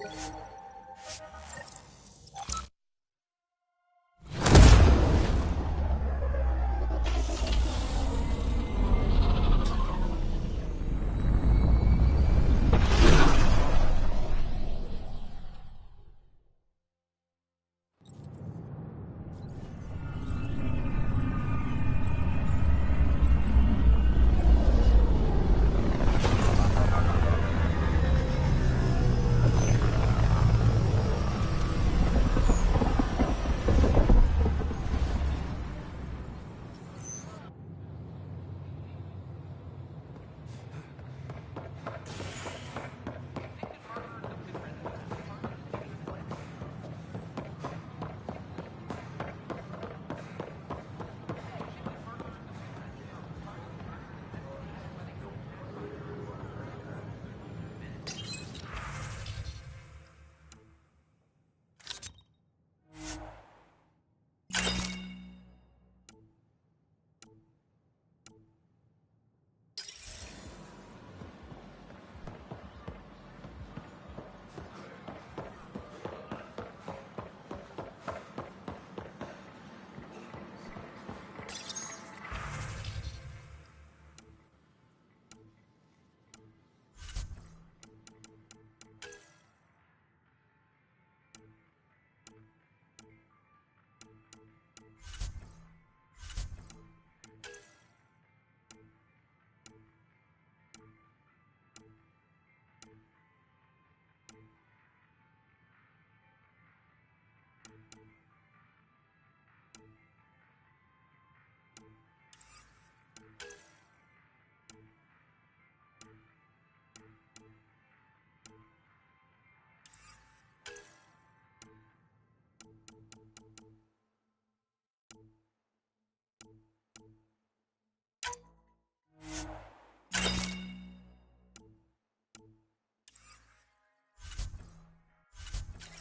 Hi.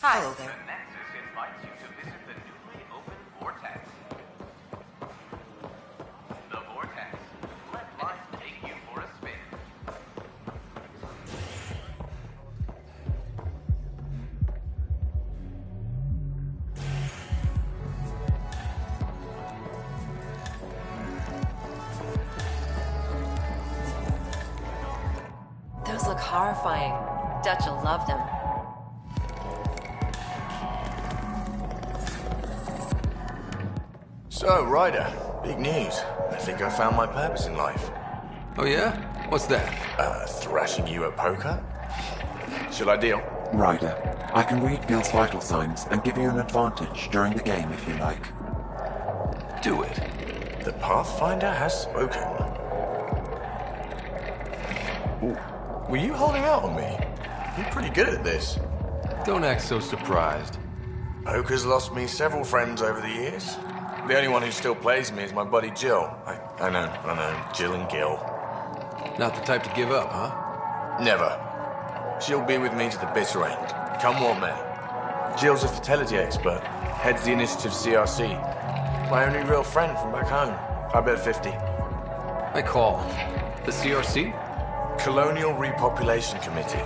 Hello there. The Nexus invites you to visit the newly opened Vortex. The Vortex. Let life take you for a spin. Those look horrifying. Dutch will love them. So, Ryder, big news. I think I found my purpose in life. Oh yeah? What's that? Thrashing you at poker? Should I deal? Ryder, I can read Gil's vital signs and give you an advantage during the game if you like. Do it. The Pathfinder has spoken. Ooh. Were you holding out on me? You're pretty good at this. Don't act so surprised. Poker's lost me several friends over the years. The only one who still plays me is my buddy Jill. I know, Jill and Gil. Not the type to give up, huh? Never. She'll be with me to the bitter end, come what may. Jill's a fertility expert, heads the initiative CRC. My only real friend from back home. I bet 50. I call. The CRC? Colonial Repopulation Committee.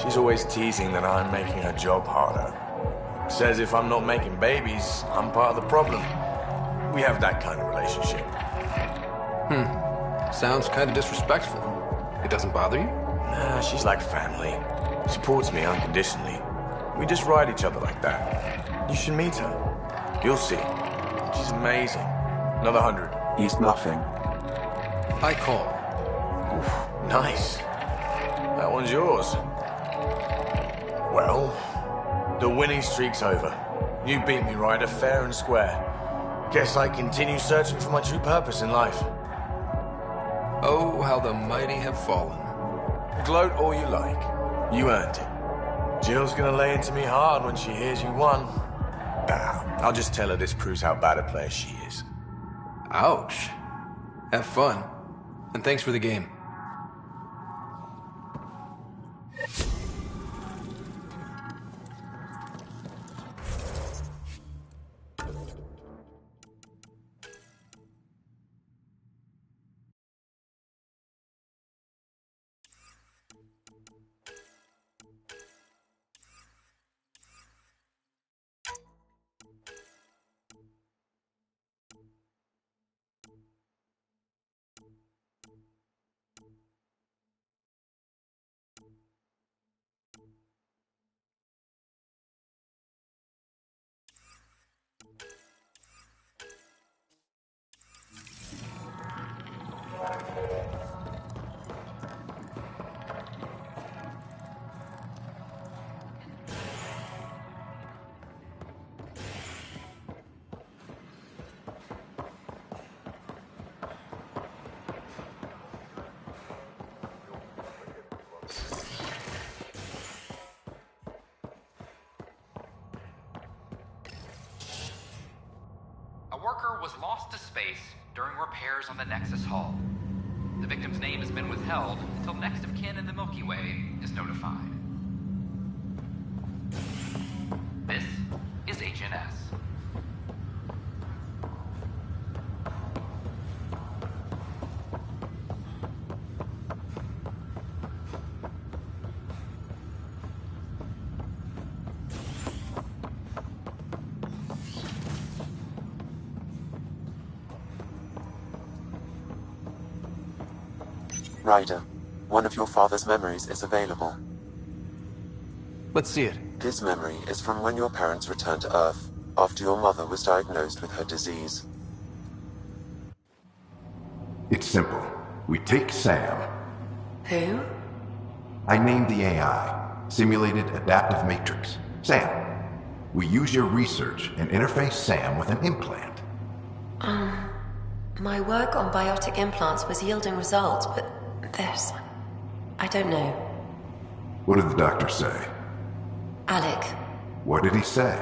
She's always teasing that I'm making her job harder. Says if I'm not making babies, I'm part of the problem. We have that kind of relationship. Sounds kind of disrespectful. It doesn't bother you? Nah, she's like family. Supports me unconditionally. We just ride each other like that. You should meet her. You'll see. She's amazing. Another 100. He's bluffing. I call. Oof, nice. That one's yours. Well, the winning streak's over. You beat me, Ryder, fair and square. Guess I continue searching for my true purpose in life. Oh, how the mighty have fallen. Gloat all you like. You earned it. Jill's gonna lay into me hard when she hears you won. I'll just tell her this proves how bad a player she is. Ouch. Have fun. And thanks for the game. rover was lost to space during repairs on the Nexus hull. The victim's name has been withheld until next of kin in the Milky Way is notified. This is HNS. Ryder, one of your father's memories is available. Let's see it. This memory is from when your parents returned to Earth, after your mother was diagnosed with her disease. It's simple. We take Sam. Who? I named the AI, Simulated Adaptive Matrix. Sam. We use your research and interface Sam with an implant. My work on biotic implants was yielding results, but I don't know. What did the doctor say? Alec, What did he say?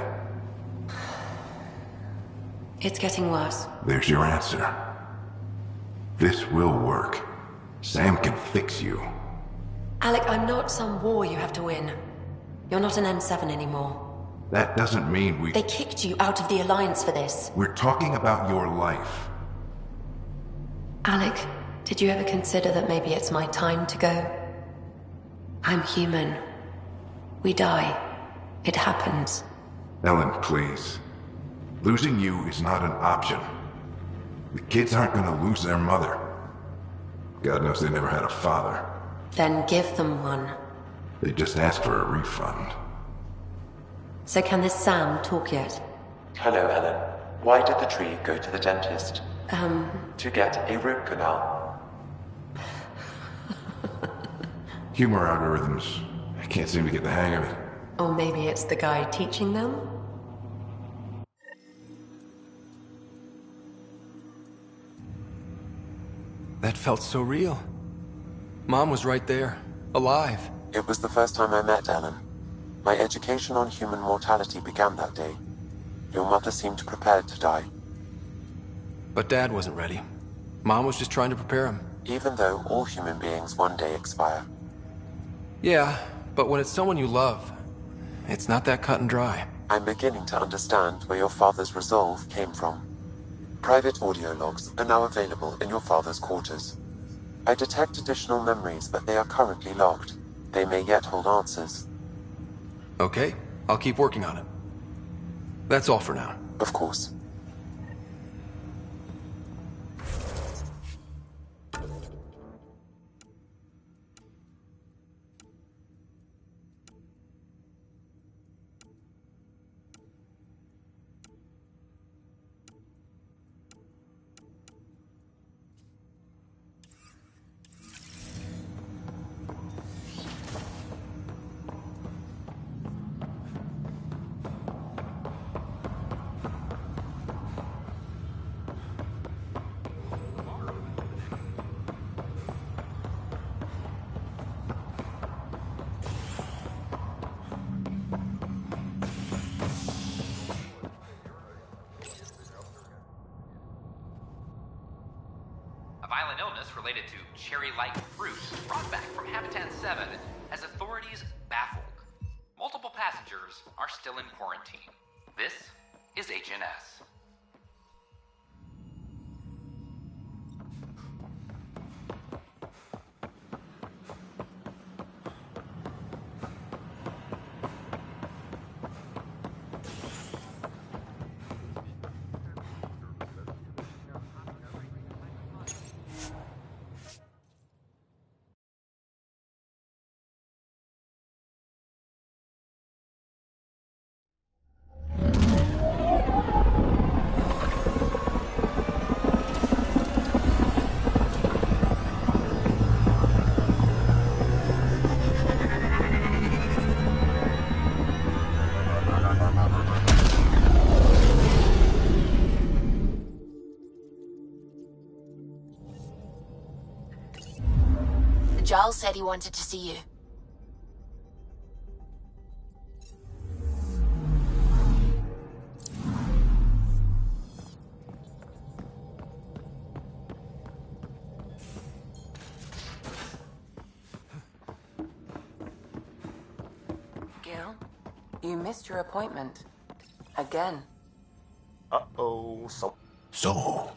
it's getting worse. There's your answer. This will work. Sam can fix you. Alec, I'm not some war you have to win. You're not an M7 anymore. That doesn't mean we... They kicked you out of the Alliance for this. We're talking about your life. Alec, did you ever consider that maybe it's my time to go? I'm human. We die. It happens. Ellen, please. Losing you is not an option. The kids aren't gonna lose their mother. God knows they never had a father. Then give them one. They just asked for a refund. So can this Sam talk yet? Hello, Ellen. Why did the tree go to the dentist? To get a root canal. Humor algorithms. I can't seem to get the hang of it. Or maybe it's the guy teaching them? That felt so real. Mom was right there, alive. It was the first time I met Ellen. My education on human mortality began that day. Your mother seemed prepared to die. But Dad wasn't ready. Mom was just trying to prepare him. Even though all human beings one day expire. Yeah, but when it's someone you love, it's not that cut and dry. I'm beginning to understand where your father's resolve came from. Private audio logs are now available in your father's quarters. I detect additional memories, but they are currently logged. They may yet hold answers. Okay, I'll keep working on it. That's all for now. Of course. A violent illness related to cherry-like fruit brought back from Habitat 7 has authorities baffled. Multiple passengers are still in quarantine. This is HNS. Giles said he wanted to see you. Gil, you missed your appointment. Again. Uh-oh, So,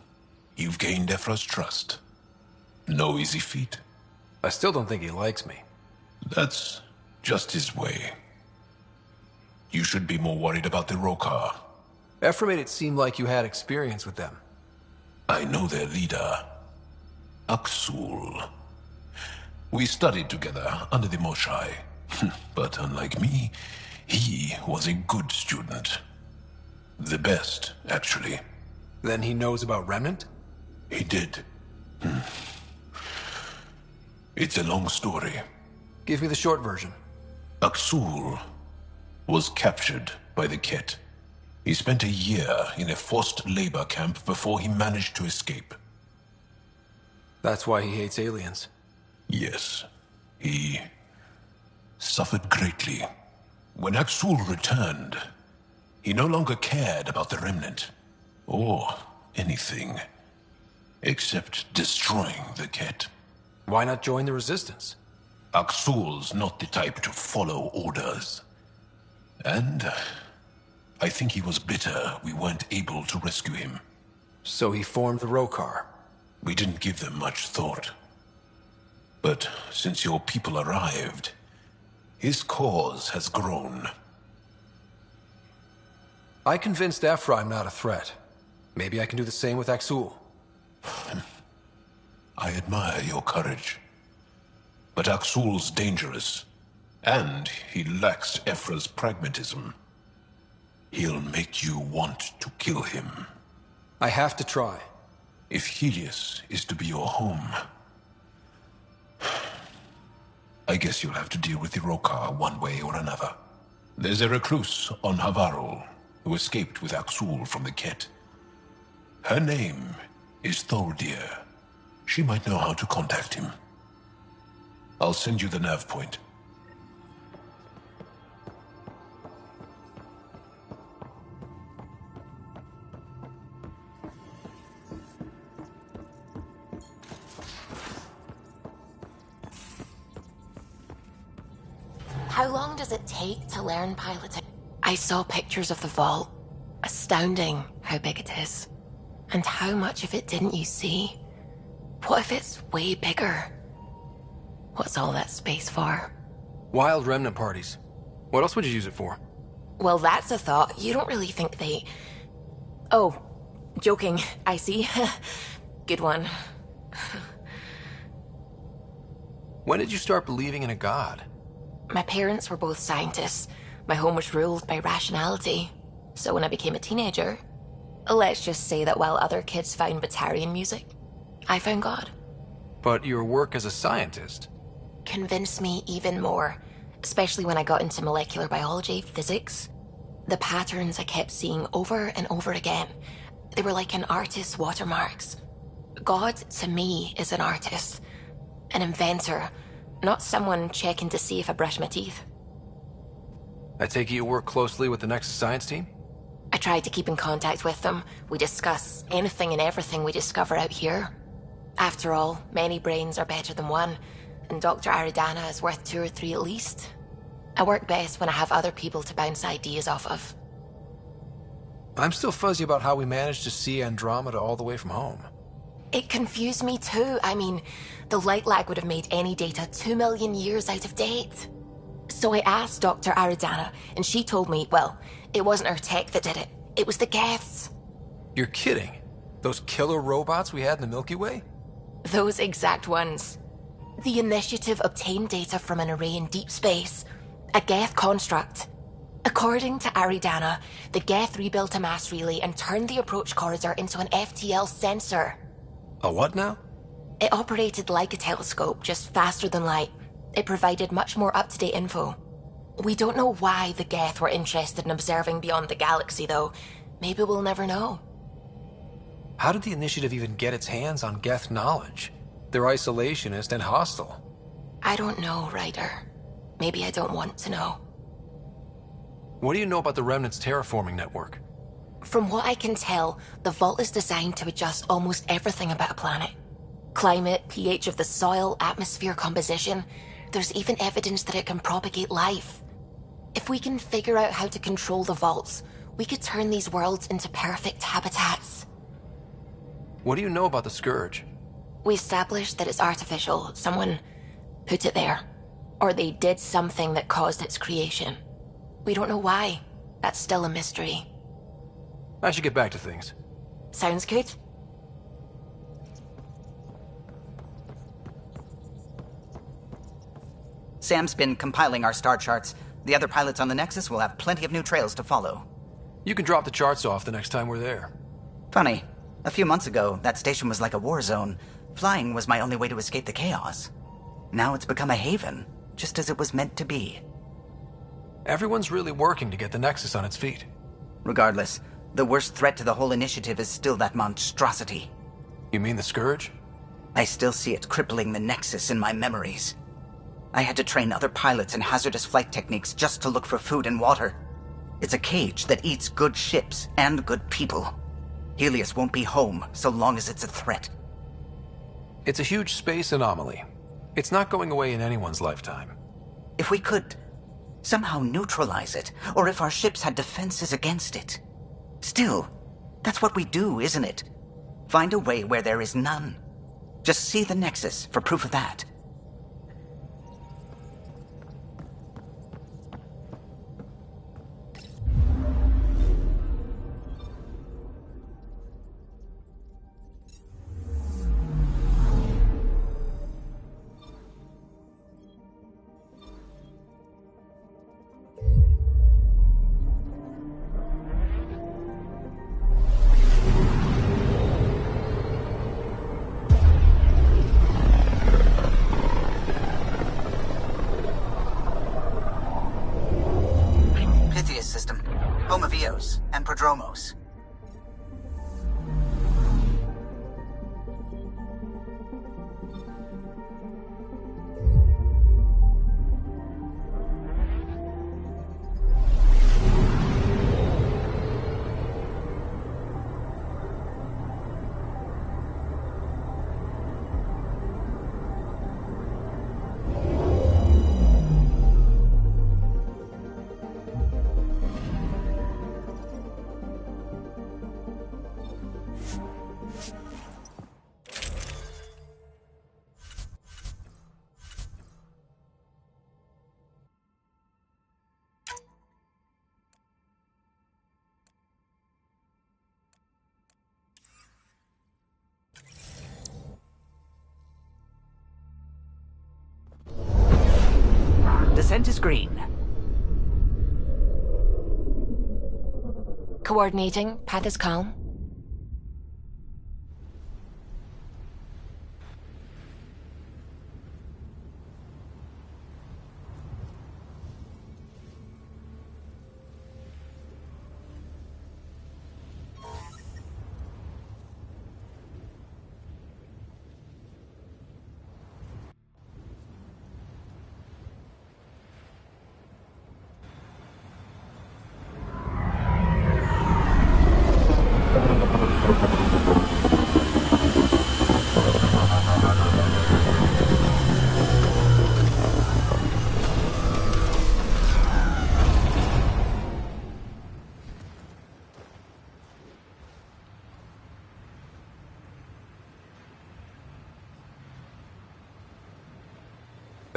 you've gained Ephra's trust. No easy feat. I still don't think he likes me. That's just his way. You should be more worried about the Rokar. Ephra made it seem like you had experience with them. I know their leader, Aksul. We studied together under the Moshai. But unlike me, he was a good student. The best, actually. Then he knows about Remnant? He did. It's a long story. Give me the short version. Aksul was captured by the Ket. He spent a year in a forced labor camp before he managed to escape. That's why he hates aliens. Yes, he suffered greatly. When Aksul returned, he no longer cared about the Remnant, or anything, except destroying the Ket. Why not join the Resistance? Aksul's not the type to follow orders. And I think he was bitter we weren't able to rescue him. So he formed the Rokar. We didn't give them much thought. But since your people arrived, his cause has grown. I convinced Ephra I'm not a threat. Maybe I can do the same with Aksul. I admire your courage. But Aksul's dangerous, and he lacks Ephra's pragmatism. He'll make you want to kill him. I have to try. If Helios is to be your home, I guess you'll have to deal with the Rokar one way or another. There's a recluse on Havarul who escaped with Aksul from the Ket. Her name is Thordir. She might know how to contact him. I'll send you the nav point. How long does it take to learn piloting? I saw pictures of the vault. Astounding how big it is. And how much of it didn't you see? What if it's way bigger? What's all that space for? Wild Remnant parties. What else would you use it for? Well, that's a thought. You don't really think they... Oh, joking. I see. Good one. When did you start believing in a god? My parents were both scientists. My home was ruled by rationality. So when I became a teenager, let's just say that while other kids found Batarian music, I found God. But your work as a scientist... Convinced me even more, especially when I got into molecular biology, physics. The patterns I kept seeing over and over again, they were like an artist's watermarks. God, to me, is an artist, an inventor, not someone checking to see if I brush my teeth. I take it you work closely with the Nexus science team? I try to keep in contact with them. We discuss anything and everything we discover out here. After all, many brains are better than one, and Dr. Aridana is worth 2 or 3 at least. I work best when I have other people to bounce ideas off of. I'm still fuzzy about how we managed to see Andromeda all the way from home. It confused me too. I mean, the light lag would have made any data 2 million years out of date. So I asked Dr. Aridana, and she told me, well, it wasn't her tech that did it. It was the Geths. You're kidding? Those killer robots we had in the Milky Way? Those exact ones. The Initiative obtained data from an array in deep space, a Geth construct. According to Aridana, the Geth rebuilt a mass relay and turned the approach corridor into an FTL sensor. A what now? It operated like a telescope, just faster than light. It provided much more up-to-date info. We don't know why the Geth were interested in observing beyond the galaxy, though. Maybe we'll never know. How did the Initiative even get its hands on Geth knowledge? They're isolationist and hostile. I don't know, Ryder. Maybe I don't want to know. What do you know about the Remnant's terraforming network? From what I can tell, the Vault is designed to adjust almost everything about a planet. Climate, pH of the soil, atmosphere composition. There's even evidence that it can propagate life. If If we can figure out how to control the vaults, we could turn these worlds into perfect habitats. What do you know about the Scourge? We established that it's artificial. Someone put it there. Or they did something that caused its creation. We don't know why. That's still a mystery. I should get back to things. Sounds good. Sam's been compiling our star charts. The other pilots on the Nexus will have plenty of new trails to follow. You can drop the charts off the next time we're there. Funny. A few months ago, that station was like a war zone. Flying was my only way to escape the chaos. Now it's become a haven, just as it was meant to be. Everyone's really working to get the Nexus on its feet. Regardless, the worst threat to the whole initiative is still that monstrosity. You mean the Scourge? I still see it crippling the Nexus in my memories. I had to train other pilots in hazardous flight techniques just to look for food and water. It's a cage that eats good ships and good people. Helios won't be home so long as it's a threat. It's a huge space anomaly. It's not going away in anyone's lifetime. If we could somehow neutralize it, or if our ships had defenses against it. Still, that's what we do, isn't it? Find a way where there is none. Just see the Nexus for proof of that. And Prodromos. Descent is green. Coordinating. Path is calm.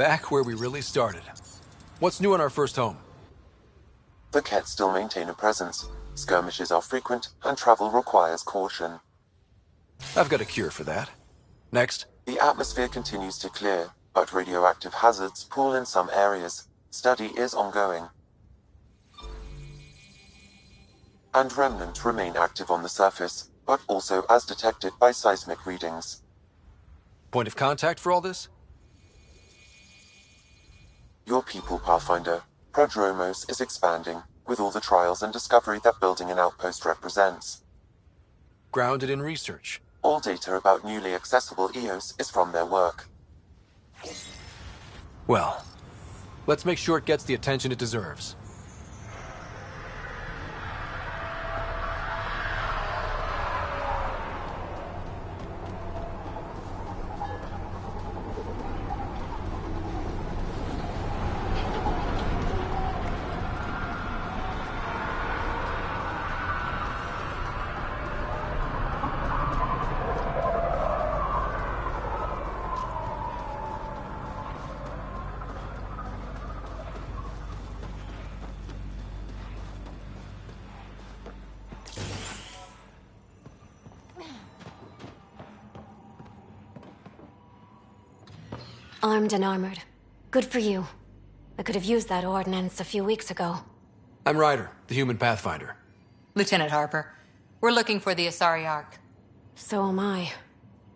Back where we really started. What's new in our first home? The Kett still maintain a presence. Skirmishes are frequent, and travel requires caution. I've got a cure for that. Next. The atmosphere continues to clear, but radioactive hazards pool in some areas. Study is ongoing. And remnant remain active on the surface, but also as detected by seismic readings. Point of contact for all this? Your people, Pathfinder. Prodromos is expanding, with all the trials and discovery that building an outpost represents. Grounded in research. All data about newly accessible EOS is from their work. Well, let's make sure it gets the attention it deserves. Armed and armored. Good for you. I could have used that ordnance a few weeks ago. I'm Ryder, the human pathfinder. Lieutenant Harper, we're looking for the Asari Ark. So am I.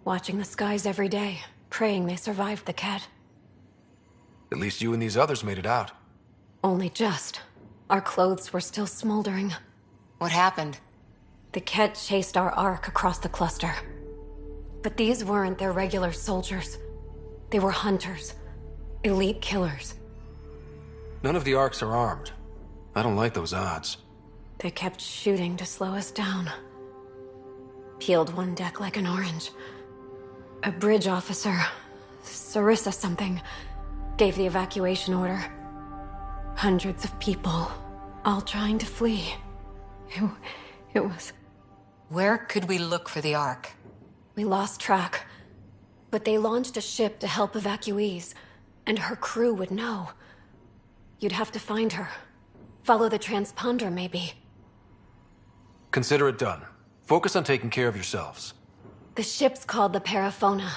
Watching the skies every day, praying they survived the Ket. At least you and these others made it out. Only just. Our clothes were still smoldering. What happened? The Ket chased our Ark across the cluster. But these weren't their regular soldiers. They were hunters. Elite killers. None of the Arks are armed. I don't like those odds. They kept shooting to slow us down. Peeled one deck like an orange. A bridge officer, Sarissa something, gave the evacuation order. Hundreds of people, all trying to flee. It was... Where could we look for the Ark? We lost track. But they launched a ship to help evacuees, and her crew would know. You'd have to find her. Follow the transponder, maybe. Consider it done. Focus on taking care of yourselves. The ship's called the Paraphona.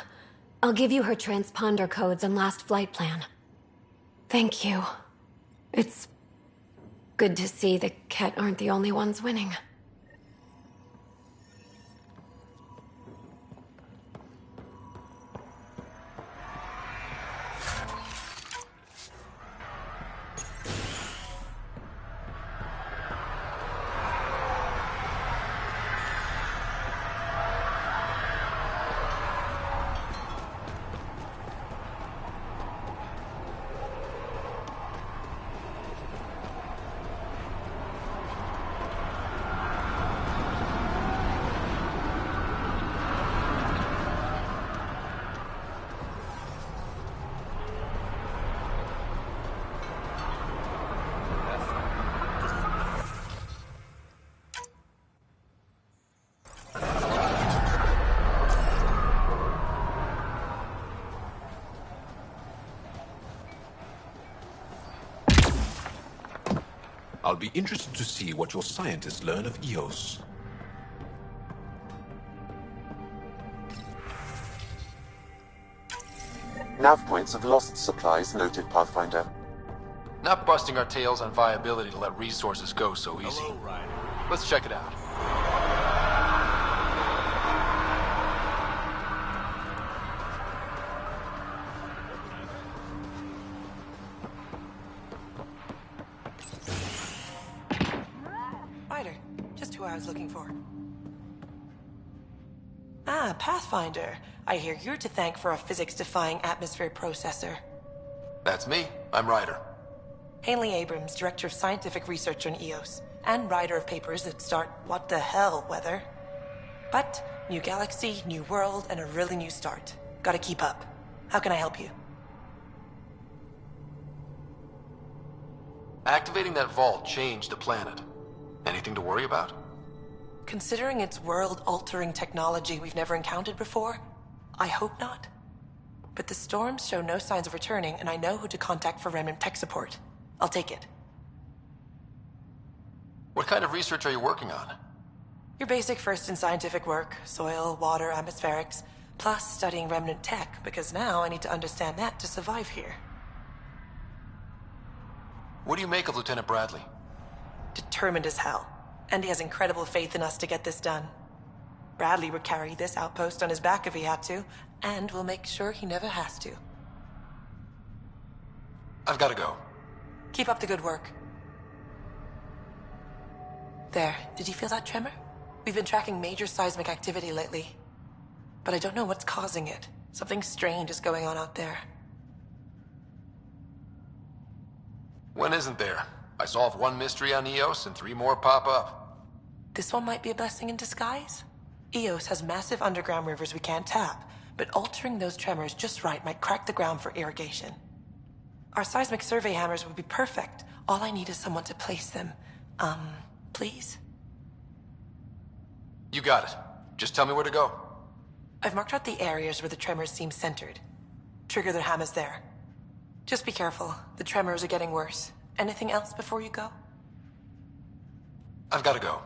I'll give you her transponder codes and last flight plan. Thank you. It's good to see the Ket aren't the only ones winning. I'll be interested to see what your scientists learn of Eos. Nav points of lost supplies noted, Pathfinder. Not busting our tails on viability to let resources go so easy. Hello, Ryder. Let's check it out. Ryder, just who I was looking for. Ah, Pathfinder. I hear you're to thank for a physics-defying atmosphere processor. That's me. I'm Ryder. Hanley Abrams, Director of Scientific Research on EOS, and writer of papers that start what the hell weather. But, new galaxy, new world, and a really new start. Gotta keep up. How can I help you? Activating that vault changed the planet. Anything to worry about? Considering it's world-altering technology we've never encountered before, I hope not. But the storms show no signs of returning, and I know who to contact for remnant tech support. I'll take it. What kind of research are you working on? Your basic first in scientific work, soil, water, atmospherics, plus studying remnant tech, because now I need to understand that to survive here. What do you make of Lieutenant Bradley? Determined as hell. And he has incredible faith in us to get this done. Bradley would carry this outpost on his back if he had to, and we'll make sure he never has to. I've got to go. Keep up the good work. There, did you feel that tremor? We've been tracking major seismic activity lately. But I don't know what's causing it. Something strange is going on out there. When isn't there? I solved one mystery on Eos and 3 more pop up. This one might be a blessing in disguise. Eos has massive underground rivers we can't tap, but altering those tremors just right might crack the ground for irrigation. Our seismic survey hammers would be perfect. All I need is someone to place them. Please? You got it. Just tell me where to go. I've marked out the areas where the tremors seem centered. Trigger the hammers there. Just be careful. The tremors are getting worse. Anything else before you go? I've got to go.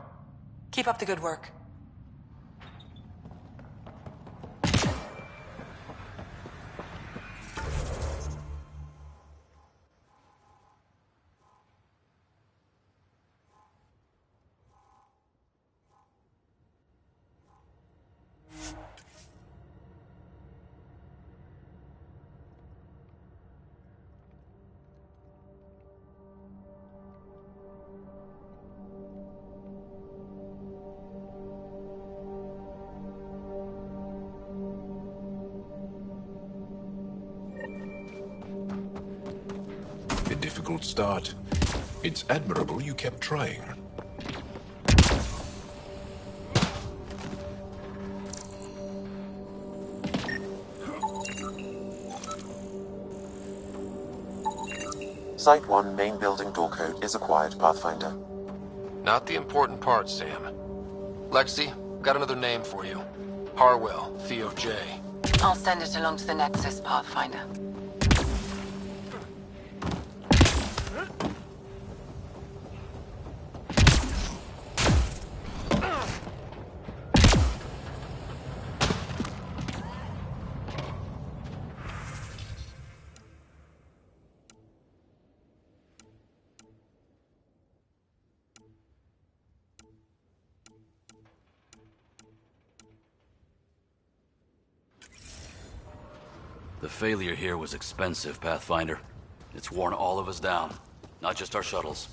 Keep up the good work. difficult start. It's admirable you kept trying. Site 1 main building door code is acquired, Pathfinder. Not the important part, Sam. Lexi, got another name for you. Harwell, Theo J. I'll send it along to the Nexus, Pathfinder. The failure here was expensive, Pathfinder. It's worn all of us down, not just our shuttles.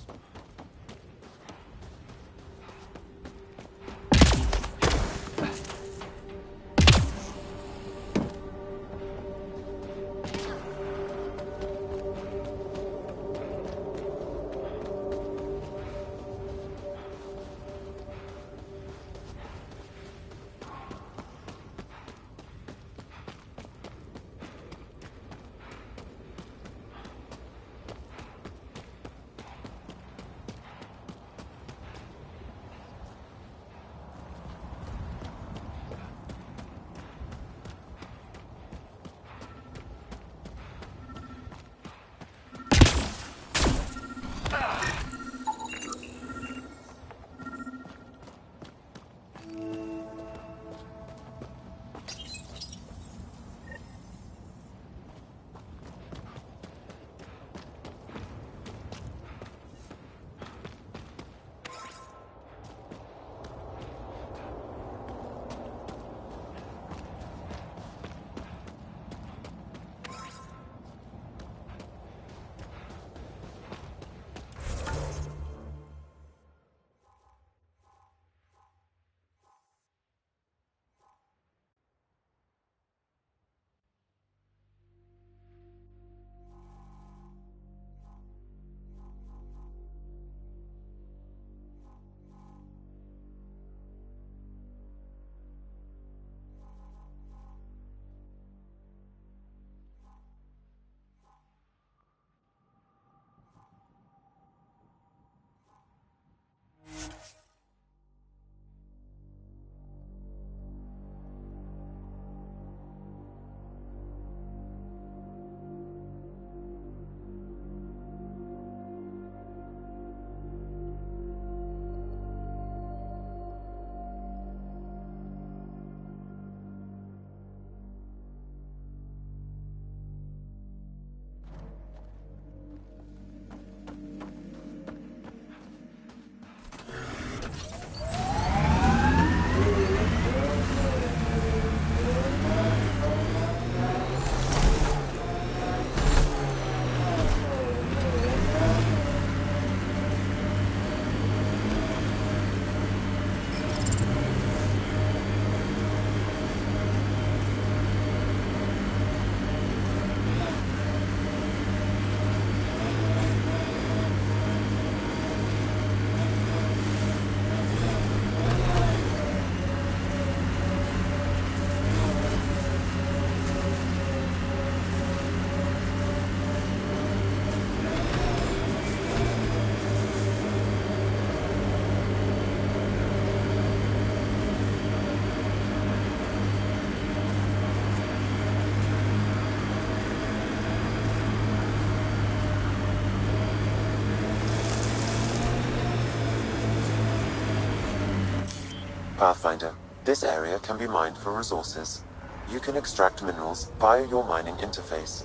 Pathfinder, this area can be mined for resources. You can extract minerals via your mining interface.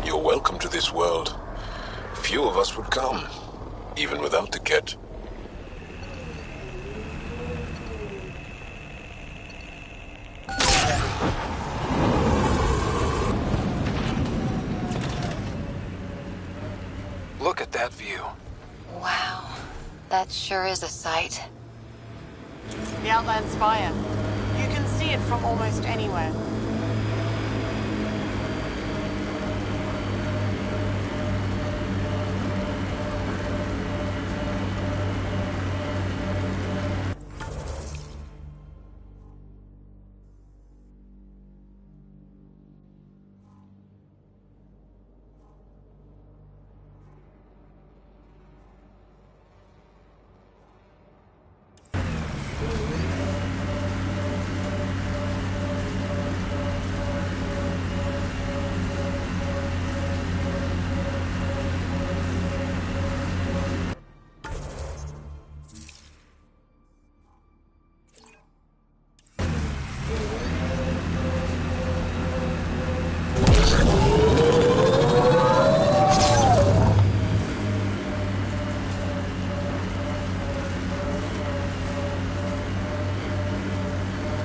You're welcome to this world. Few of us would come, even without the kit. Look at that view. That sure is a sight. The Outland Spire. You can see it from almost anywhere.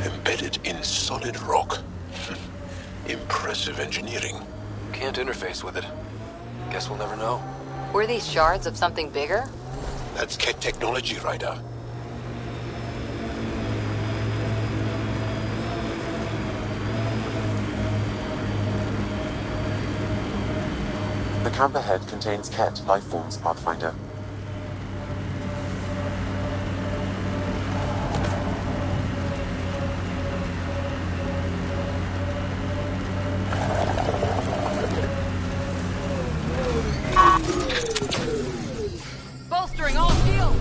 Embedded in solid rock. Impressive engineering. Can't interface with it. Guess we'll never know. Were these shards of something bigger? That's Ket technology, Ryder. The camp ahead contains Ket lifeforms, Pathfinder. Bolstering all shields!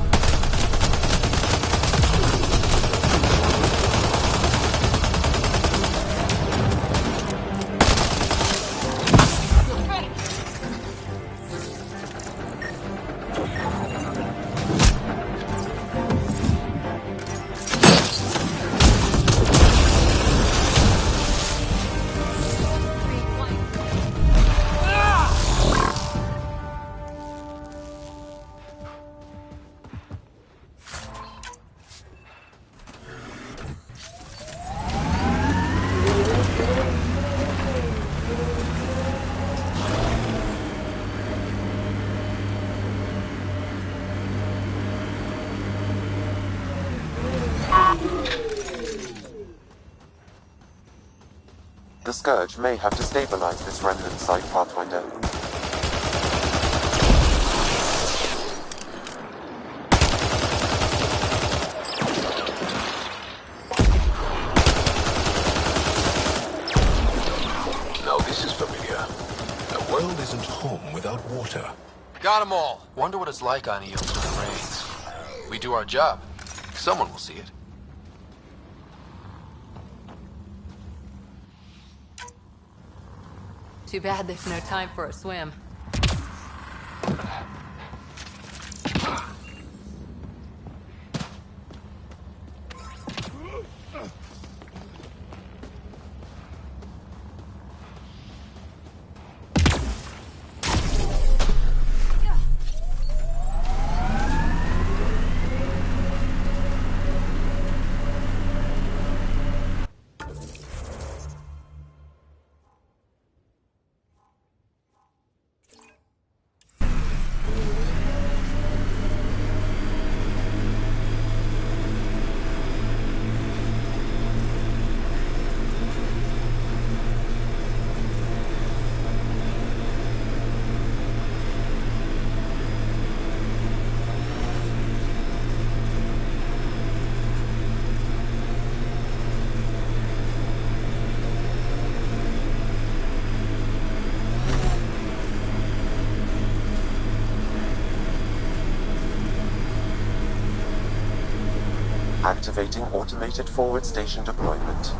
The Scourge may have destabilized this remnant site, Pathfinder. Now this is familiar. The world isn't home without water. Got 'em all. Wonder what it's like on Eos when it rains. We do our job. Someone will see it. Too bad there's no time for a swim. Activating automated forward station deployment.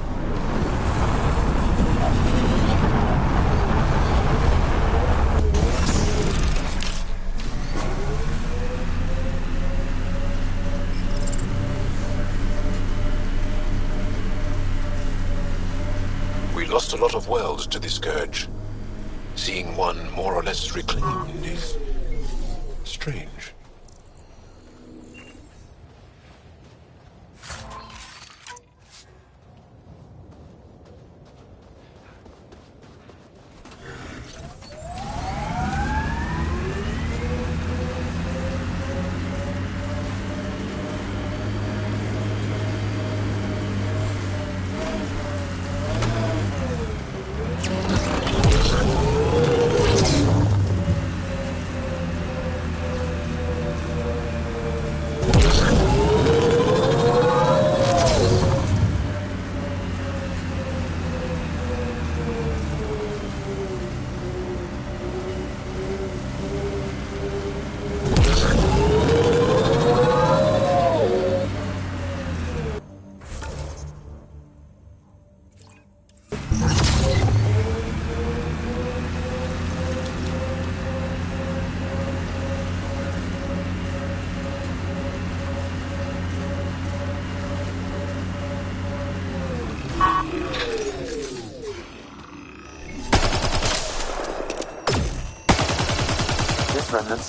We lost a lot of worlds to the Scourge. Seeing one more or less reclaimed is strange.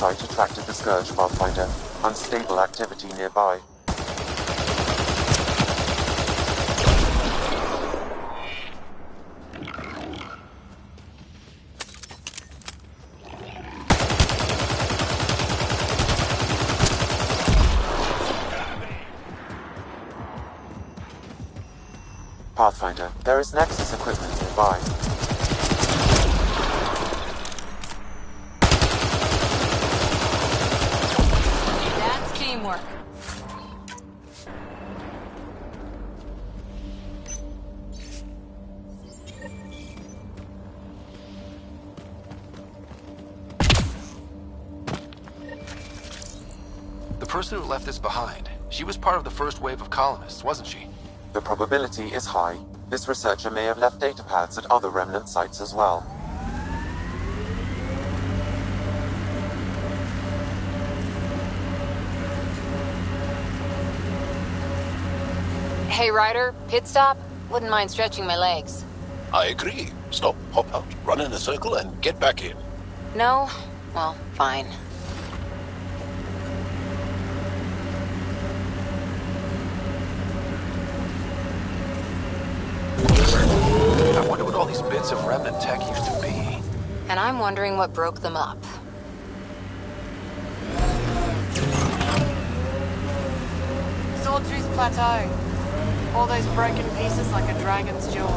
site attracted the Scourge, Pathfinder. Unstable activity nearby. Pathfinder, there is Nexus equipment nearby. That's teamwork. The person who left this behind, she was part of the first wave of colonists, wasn't she? The probability is high. This researcher may have left data pads at other remnant sites as well. Hey, Ryder, pit stop? Wouldn't mind stretching my legs. I agree. Stop, hop out, run in a circle, and get back in. No? Well, fine. I wonder what all these bits of remnant tech used to be. And I'm wondering what broke them up. Sawtooth Plateau. All those broken pieces like a dragon's jaw.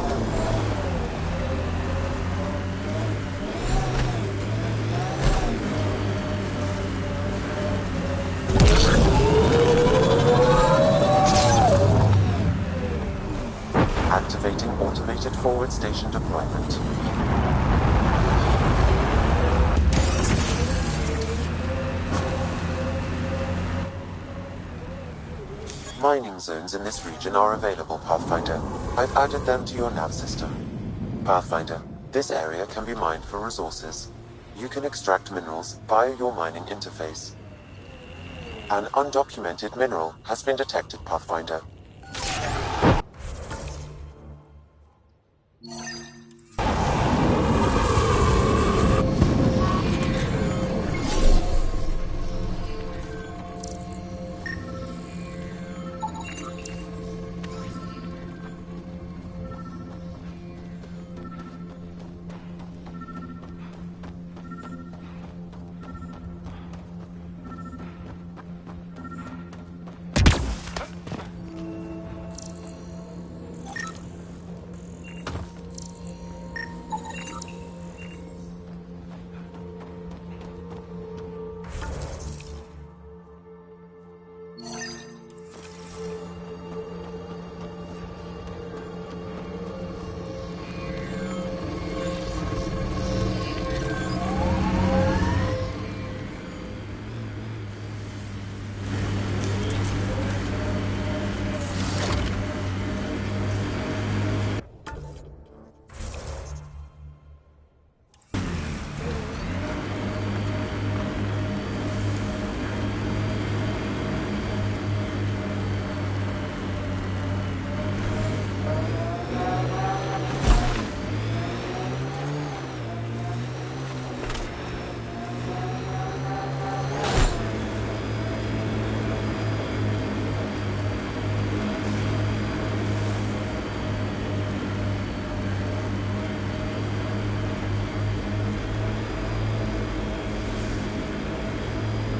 Activating automated forward station deployment. Mining zones in this region are available, Pathfinder. I've added them to your nav system. Pathfinder, this area can be mined for resources. You can extract minerals via your mining interface. An undocumented mineral has been detected, Pathfinder.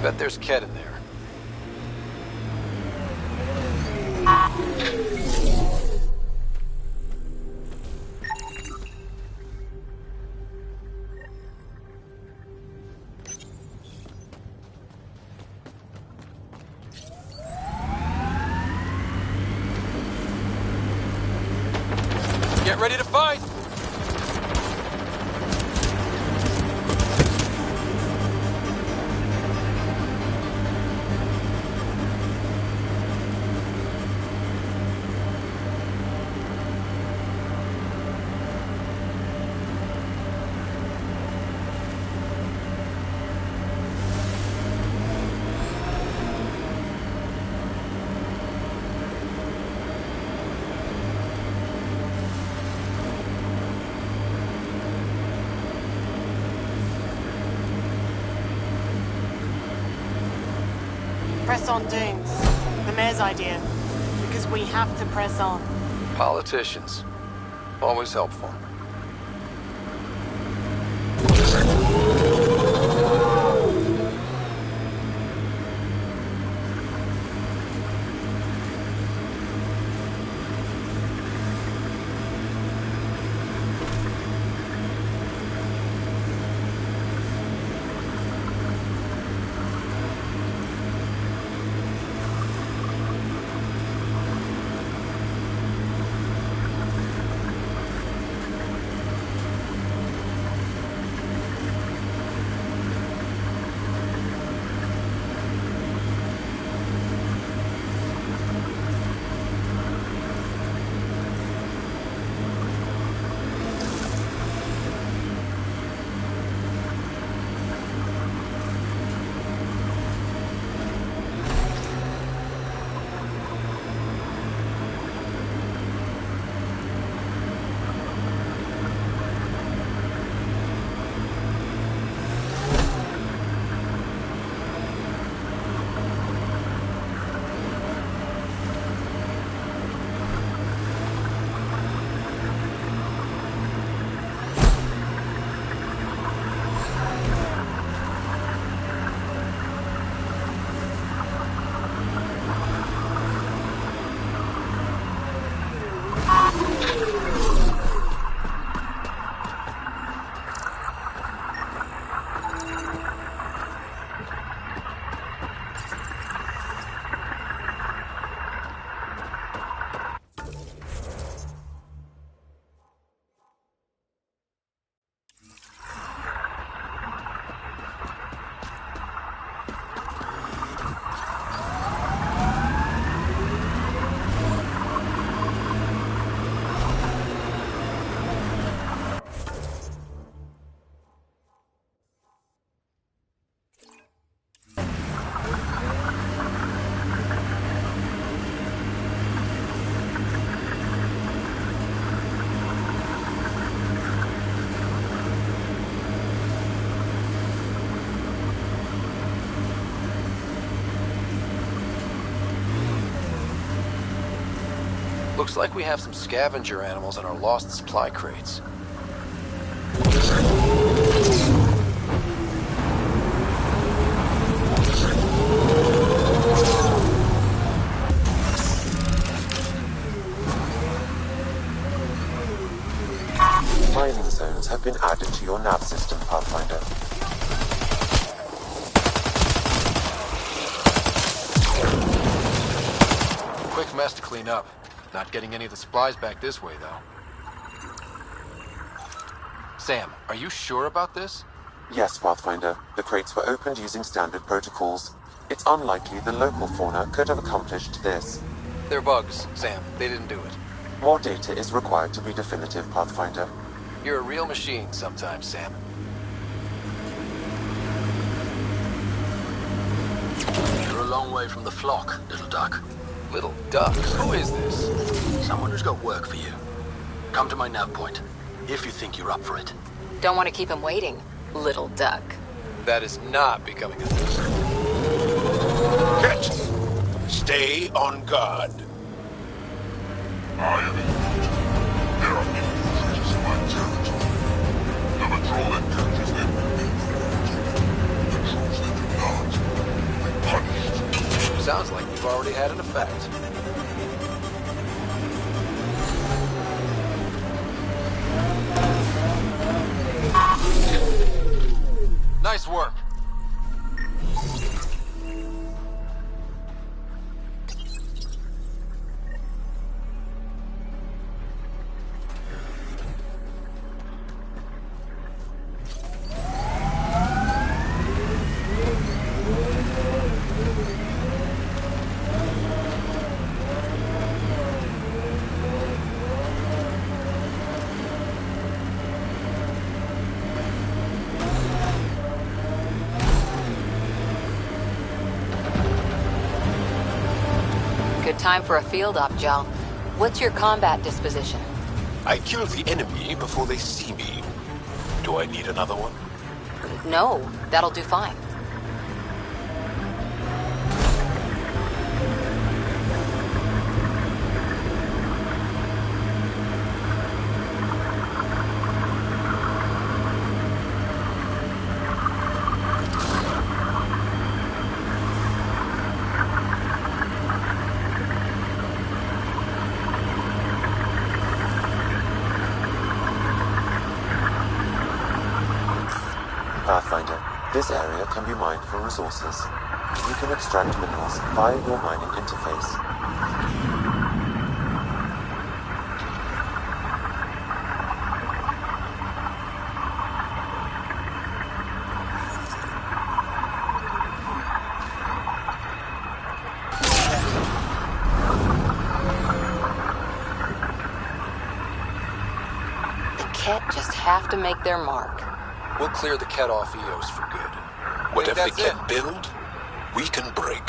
Bet there's Ket in there. Get ready to fight! Press on Dooms. The mayor's idea. Because we have to press on. Politicians. Always helpful. Looks like we have some scavenger animals in our lost supply crates. Mining zones have been added to your nav system, Pathfinder. Quick mess to clean up. Not getting any of the supplies back this way, though. Sam, are you sure about this? Yes, Pathfinder. The crates were opened using standard protocols. It's unlikely the local fauna could have accomplished this. They're bugs, Sam. They didn't do it. More data is required to be definitive, Pathfinder. You're a real machine sometimes, Sam. You're a long way from the flock, little duck. Little duck? Who is this? Someone who's got work for you. Come to my nav point, if you think you're up for it. Don't want to keep him waiting, little duck. That is not becoming a thing. Catch! Stay on guard. I am in. There are intruders in my territory. The patrol that catches them will be punished. The troops that do not will be punished. Sounds like you've already had an effect. Nice work. Time for a field op, Jal. What's your combat disposition? I kill the enemy before they see me. Do I need another one? No, that'll do fine. This area can be mined for resources. You can extract minerals via your mining interface. Ket just have to make their mark. We'll clear the Ket off Eos for good. Whatever they can build, we can break.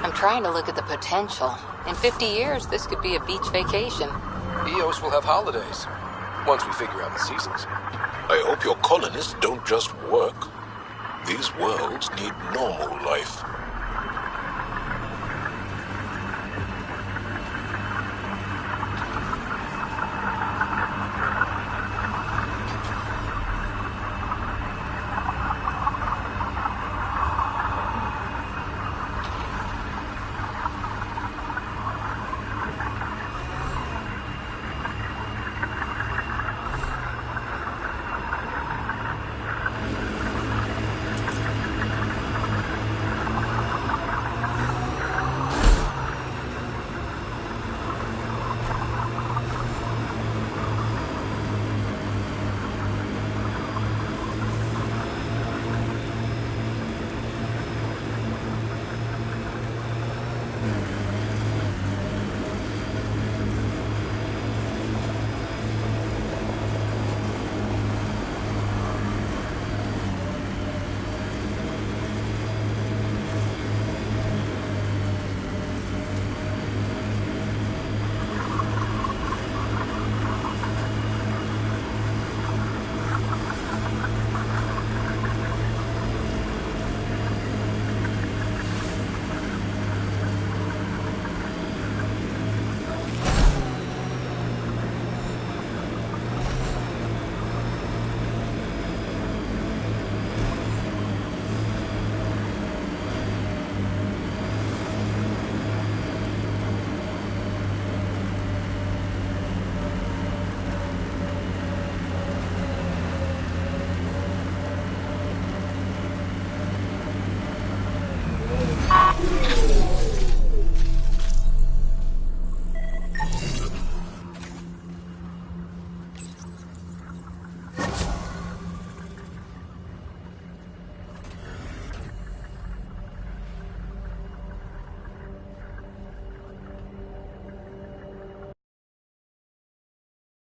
I'm trying to look at the potential. In 50 years, this could be a beach vacation. Eos will have holidays, once we figure out the seasons. I hope your colonists don't just work. These worlds need normal life.